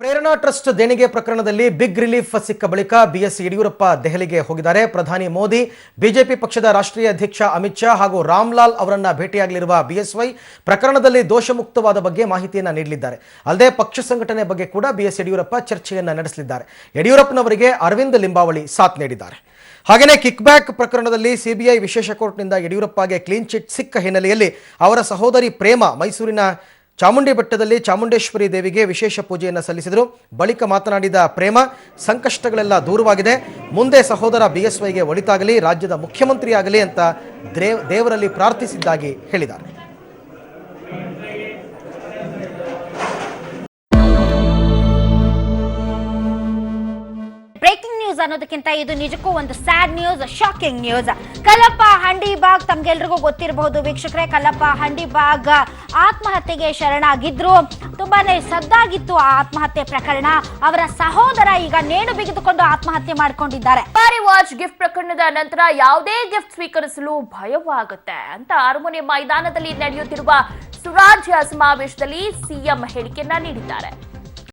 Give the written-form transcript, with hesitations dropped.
ಪ್ರೇರಣಾ trust ದೇಣಿಗೆ ಪ್ರಕರಣದಲ್ಲಿ big relief ಸಿಕ್ಕ ಬಳಿಕ ಬಿಎಸ್ ಯಡಿಯೂರಪ್ಪ ದೆಹಲಿಗೆ ಹೋಗಿದ್ದಾರೆ. ಪ್ರಧಾನಿ ಮೋದಿ, ಬಿಜೆಪಿ ಪಕ್ಷದ ರಾಷ್ಟ್ರೀಯ ಅಧ್ಯಕ್ಷ ಅಮಿತ್ ಶಾ ಹಾಗೂ ರಾಮ್ಲಾಲ್ ಅವರನ್ನ ಭೇಟಿಯಾಗಲಿರುವ ಬಿಎಸ್ವೈ ಪ್ರಕರಣದಲ್ಲಿ ದೋಷಮುಕ್ತವಾದ ಬಗ್ಗೆ ಮಾಹಿತಿಯನ್ನ ನೀಡಲಿದ್ದಾರೆ. ಅಲ್ಲದೆ ಪಕ್ಷ ಸಂಘಟನೆ ಬಗ್ಗೆ ಕೂಡ ಬಿಎಸ್ ಯಡಿಯೂರಪ್ಪ ಚರ್ಚೆಯನ್ನ ನಡೆಸಲಿದ್ದಾರೆ. ಯಡಿಯೂರಪ್ಪನವರಿಗೆ ಅರವಿಂದ್ ಲಿಂಬಾವಳಿ ಸಾಥ್ ನೀಡಿದ್ದಾರೆ. ಹಾಗೆಯೇ ಕಿಕ್ ಬ್ಯಾಕ್ ಪ್ರಕರಣದಲ್ಲಿ ಸಿಬಿಐ ವಿಶೇಷ ಕೋರ್ಟ್ನಿಂದ ಯಡಿಯೂರಪ್ಪಗೆ ಕ್ಲೀನ್ ಚಿಟ್ ಸಿಕ್ಕ ಹಿನ್ನೆಲೆಯಲ್ಲಿ ಅವರ ಸಹೋದರಿ ಪ್ರೇಮ ಮೈಸೂರಿನ ಚಾಮುಂಡಿ ಬೆಟ್ಟದಲ್ಲಿ ಚಾಮುಂಡೇಶ್ವರಿ ದೇವಿಗೆ ವಿಶೇಷ ಪೂಜೆಯನ್ನು ಸಲ್ಲಿಸಿದರು. ಬಳಿಕ ಮಾತನಾಡಿದ ಪ್ರೇಮ, ಸಂಕಷ್ಟಗಳೆಲ್ಲ ದೂರವಾಗಿದೆ, ಮುಂದೆ ಸಹೋದರ ಬಿಎಸ್ವೈಗೆ ಒಳಿತಾಗಲಿ, ರಾಜ್ಯದ ಮುಖ್ಯಮಂತ್ರಿ ಆಗಲಿ ಅಂತ ದೇವರಲ್ಲಿ ಪ್ರಾರ್ಥಿಸಿದ್ದಾಗಿ ಹೇಳಿದ್ದಾರೆ. ಬ್ರೇಕಿಂಗ್ ನ್ಯೂಸ್ ಅನ್ನೋದಕ್ಕಿಂತ ಇದು ನಿಜಕ್ಕೂ ಒಂದು sad news, shocking news. Kallappa Handibag ತಮ್ಗೆಲ್ರಿಗೂ ಗೊತ್ತಿರಬಹುದು ವೀಕ್ಷಕರೇ. ಕಲ್ಲಪ್ಪ ಹಂಡಿಬಾಗ್ ಆತ್ಮಹತ್ಯೆಗೆ ಶರಣಾಗಿದ್ರು. ತುಂಬಾನೇ ಸದ್ದಾಗಿತ್ತು ಆ ಆತ್ಮಹತ್ಯೆ ಪ್ರಕರಣ. ಅವರ ಸಹೋದರ ಈಗ ನೇಣು ಬಿಗಿದುಕೊಂಡು ಆತ್ಮಹತ್ಯೆ ಮಾಡಿಕೊಂಡಿದ್ದಾರೆ. ಬಾರಿ ವಾಚ್ ಗಿಫ್ಟ್ ಪ್ರಕರಣದ ನಂತರ ಯಾವುದೇ ಗಿಫ್ಟ್ ಸ್ವೀಕರಿಸಲು ಭಯವಾಗುತ್ತೆ ಅಂತ ಅರಮನೆ ಮೈದಾನದಲ್ಲಿ ನಡೆಯುತ್ತಿರುವ ಸುರಾಜ್ಯ ಸಮಾವೇಶದಲ್ಲಿ ಸಿಎಂ ಹೇಳಿಕೆಯನ್ನ ನೀಡಿದ್ದಾರೆ.